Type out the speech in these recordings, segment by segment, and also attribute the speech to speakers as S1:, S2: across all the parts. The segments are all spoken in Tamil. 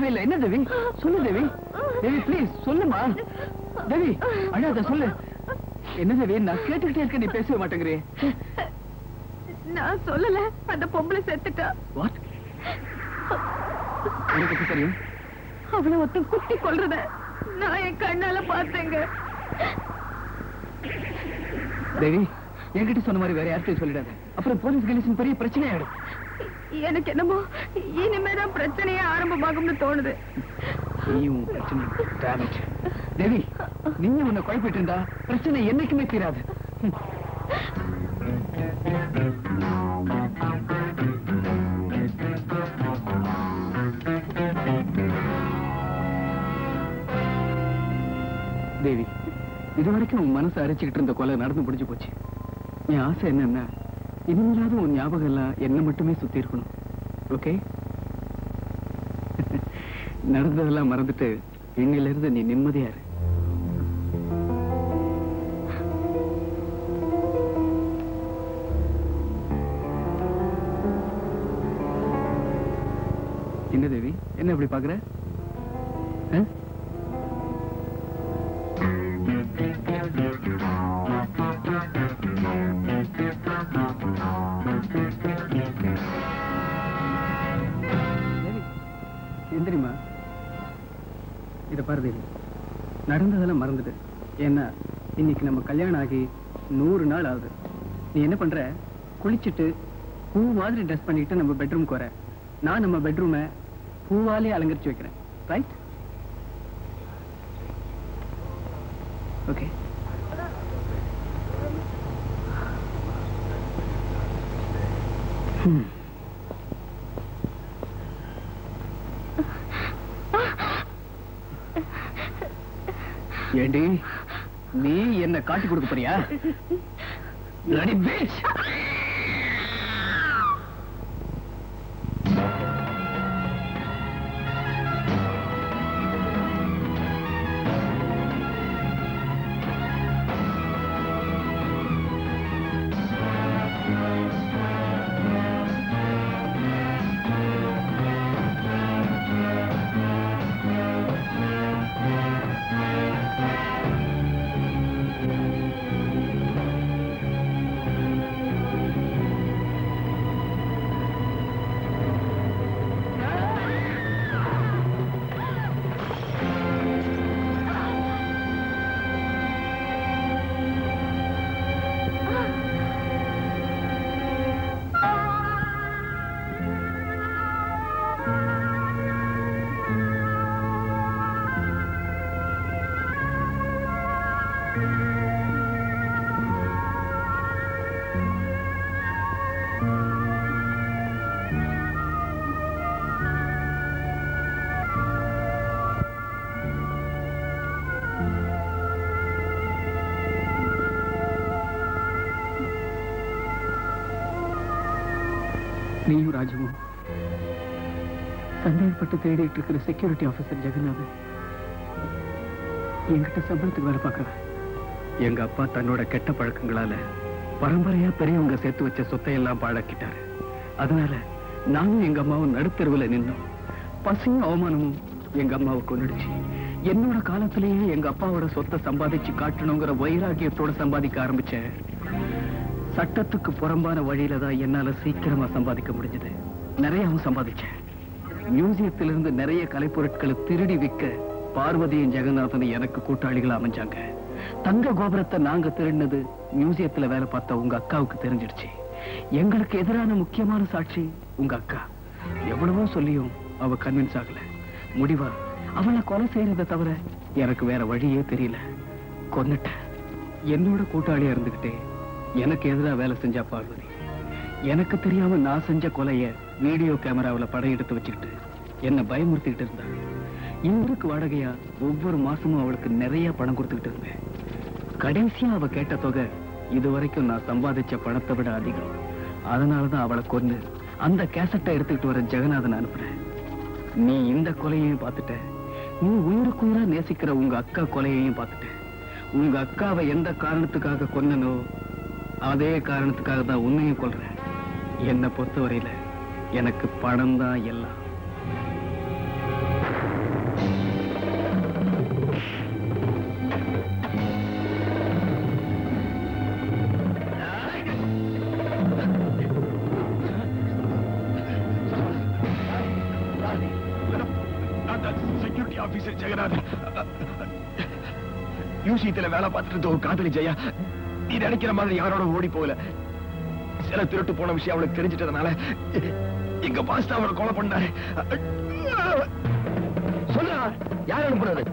S1: பேசவே இல்லை. என்ன தேவி? சொல்லு தேவி. தேவி ப்ளீஸ் சொல்லுமா. தேவி அழாத சொல்லு. என்ன தேவி நான் கேட்டுக்கிட்டே இருக்க, நீ பேசவே மாட்டேங்கிறே.
S2: நான் சொல்லல, அந்த பொம்பளை செத்துட்டா.
S1: வாட்? எனக்கு தெரியும்.
S2: அவளை ஒருத்தன் குத்தி கொல்றத நான் என் கண்ணால பார்த்தேங்க.
S1: தேவி என்கிட்ட சொன்ன மாதிரி வேற யார்கிட்ட சொல்லிடாத, அப்புறம் போலீஸ் கணேசன் பெரிய பிரச்சனை ஆயிடும்.
S2: எனக்கு என்னமோ இனிமேதான் பிரச்சனையே ஆரம்பமாகும்னு தோணுது.
S1: தேவி நீங்க உன்னை குழப்பிட்டு இருந்தா பிரச்சனை என்னைக்குமே தீராது. தேவி இதுவரைக்கும் உன் மனசை அரைச்சுக்கிட்டு இருந்த கொலை நடந்து முடிஞ்சு போச்சு. என் ஆசை என்னன்னா இனிமேலாவது உன் ஞாபகம் எல்லாம் என்ன மட்டுமே சுத்தி இருக்கணும். ஓகே? நடந்ததெல்லாம் மறந்துட்டு இன்னில இருந்து நீ நிம்மதியா இரு. என்ன தேவி என்ன இப்படி பாக்குற? தெரியுமா இத பாரு தேவி, நடந்ததெல்லாம் மறந்துட்டு. ஏன்னா இன்னைக்கு நம்ம கல்யாணம் ஆகி 100 நாள் ஆகுது. நீ என்ன பண்ற, குளிச்சுட்டு பூ மாதிரி ட்ரெஸ் பண்ணிட்டு நம்ம பெட்ரூம்க்கு வர. நான் நம்ம பெட்ரூமை பூவாலே அலங்கரிச்சு வைக்கிறேன். ரைட்? ஓகே. ஏண்டி நீ என்ன காட்டி கொடுக்க போறியா? Bloody bitch! நீயும் ராஜுவும் சந்தேகப்பட்டு தேடிட்டு இருக்கிற செக்யூரிட்டி ஆபீசர் ஜெகநாதன் என்கிட்ட சம்பளத்துக்கு வேலை பார்க்கறேன். எங்க அப்பா தன்னோட கெட்ட பழக்கங்களால பரம்பரையா பெரியவங்க சேர்த்து வச்ச சொத்தை எல்லாம் பாழாக்கிட்டாரு. அதனால நானும் எங்க அம்மாவும் நடுத்தெருவுல நின்னோம். பசியும் அவமானமும் எங்க அம்மாவை கொன்னுடுச்சு. என்னோட காலத்திலேயே எங்க அப்பாவோட சொத்தை சம்பாதிச்சு காட்டணுங்கிற வைராகியத்தோட சம்பாதிக்க ஆரம்பிச்சேன். சட்டத்துக்கு புறம்பான வழியில தான் என்னால சீக்கிரமா சம்பாதிக்க முடிஞ்சது. நிறையவும் சம்பாதிச்சேன். மியூசியத்திலிருந்து நிறைய கலைப்பொருட்களை திருடி விற்க பார்வதியும் ஜெகநாதனும் எனக்கு கூட்டாளிகள் அமைஞ்சாங்க. தங்க கோபுரத்தை நாங்க திருடினது மியூசியத்துல வேலை பார்த்த உங்க அக்காவுக்கு தெரிஞ்சிடுச்சு. எங்களுக்கு எதிரான முக்கியமான சாட்சி உங்க அக்கா. எவ்வளவோ சொல்லியும் அவ கன்வின்ஸ் ஆகல. முடிவா அவளை கொலை செய்யறதை தவிர எனக்கு வேற வழியே தெரியல. கொன்னுட்டேன். என்னோட கூட்டாளியா இருந்துகிட்டே எனக்கு எதிராக வேலை செஞ்சா பார்வதி. எனக்கு தெரியாம நான் செஞ்ச கொலைய வீடியோ கேமராவில் படம் எடுத்து வச்சுக்கிட்டு என்ன பயமுறுத்திக்கிட்டு இருந்தா. இவருக்கு வாடகையா ஒவ்வொரு மாசமும் அவளுக்கு நிறைய பணம் கொடுத்துக்கிட்டு இருந்தேன். கடைசியா அவ கேட்ட தொகை இதுவரைக்கும் நான் சம்பாதிச்ச பணத்தை விட அதிகம். அதனாலதான் அவளை கொண்டு அந்த கேசட்டை எடுத்துக்கிட்டு வர ஜெகநாதன் அனுப்புறேன். நீ இந்த கொலையையும் பார்த்துட்ட. நீ உயிருக்குயிரா நேசிக்கிற உங்க அக்கா கொலையையும் பார்த்துட்ட. உங்க அக்காவை எந்த காரணத்துக்காக கொன்னனோ அதே காரணத்துக்காக தான் உன்னையும் கொல்றேன். என்னை பொறுத்தவரையில எனக்கு பணம் தான் எல்லாம்.
S3: Security officer Jeganathan. யூசியத்துல வேலை பார்த்துட்டு இருந்த ஒரு காதலி ஜெயா நீ நினைக்கிற மாதிரி யாரோட ஓடி போகல. சில திருட்டு போன விஷயம் அவளுக்கு தெரிஞ்சிட்டதுனால எங்க பாஸ் தான் அவரை கொலை பண்ணாரு. சொல்ல யார் அனுப்புறது?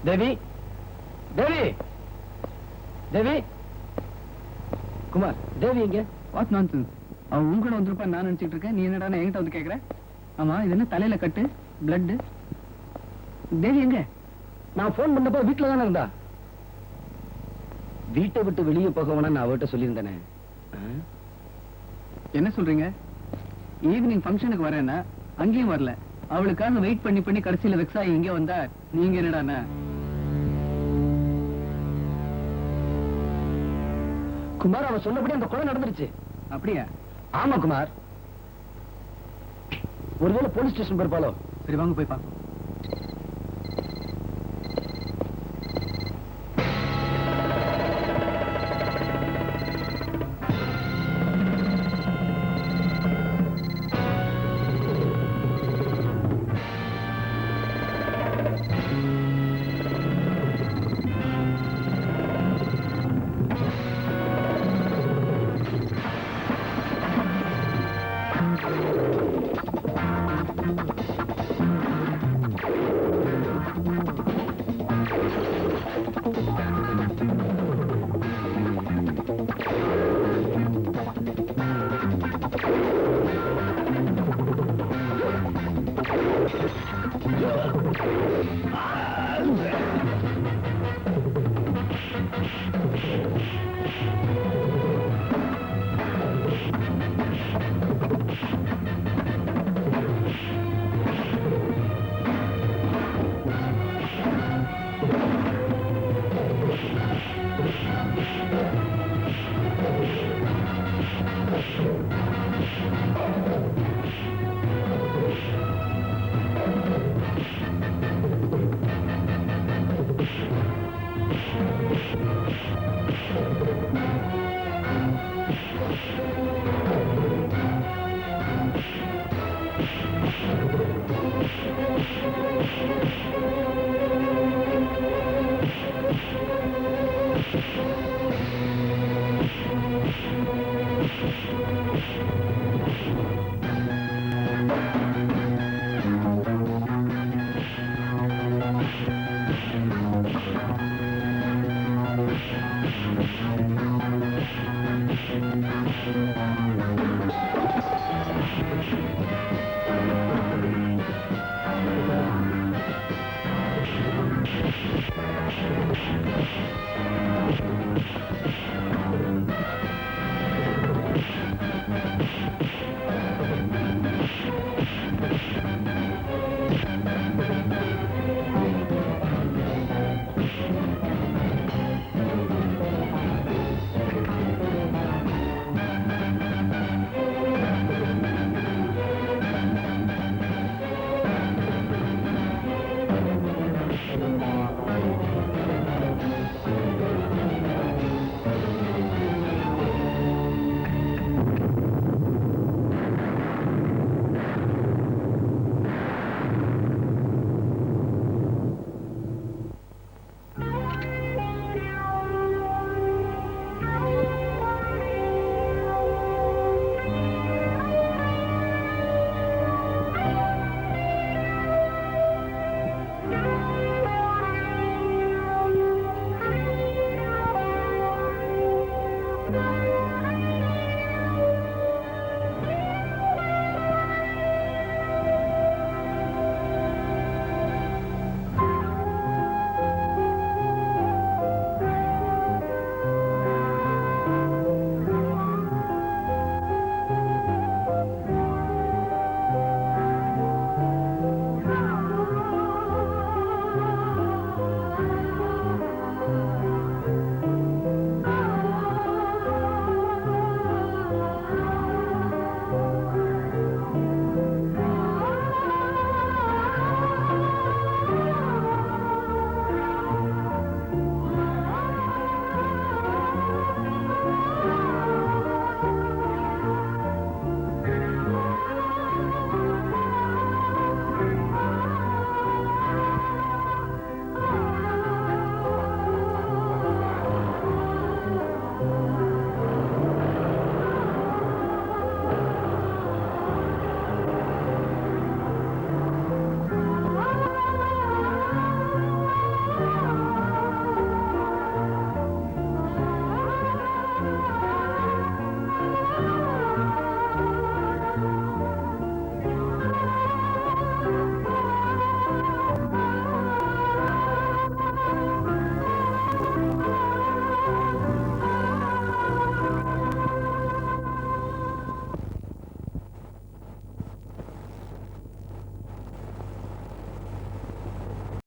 S3: தேவி, தேவி, தேவி, குமார், தேவி எங்க?
S1: What nonsense. அவன் உன் கூட வந்திருப்பா நான் நினைச்சிட்டு இருக்கேன். நீ என்னடா என்கிட்ட வந்து கேக்குற? ஆமா, இது என்ன தலையில கட்டு, பிளட்? தேவி எங்க?
S3: நான் போன் பண்ணப்போ வீட்டுல தானே இருந்தா. வீட்டை விட்டு வெளியே போக வேணாம் நான் அவர்கிட்ட சொல்லியிருந்தேனே.
S1: என்ன சொல்றீங்க? ஈவினிங் ஃபங்க்ஷனுக்கு வரேன்னா அங்கேயும் வரல. அவளுக்காக வெயிட் பண்ணி பண்ணி கடைசியில வெக்ஸ் ஆகி இங்க வந்தா நீங்க என்னடாண்ணா?
S3: குமார், அவன் சொன்னபடி அந்த கொலை நடந்துருச்சு.
S1: அப்படியா?
S3: ஆமா குமார். ஒருவேளை போலீஸ் ஸ்டேஷன் போயிருப்பாளோ?
S1: சரி வாங்க போய் பார்ப்போம்.
S3: Thank you.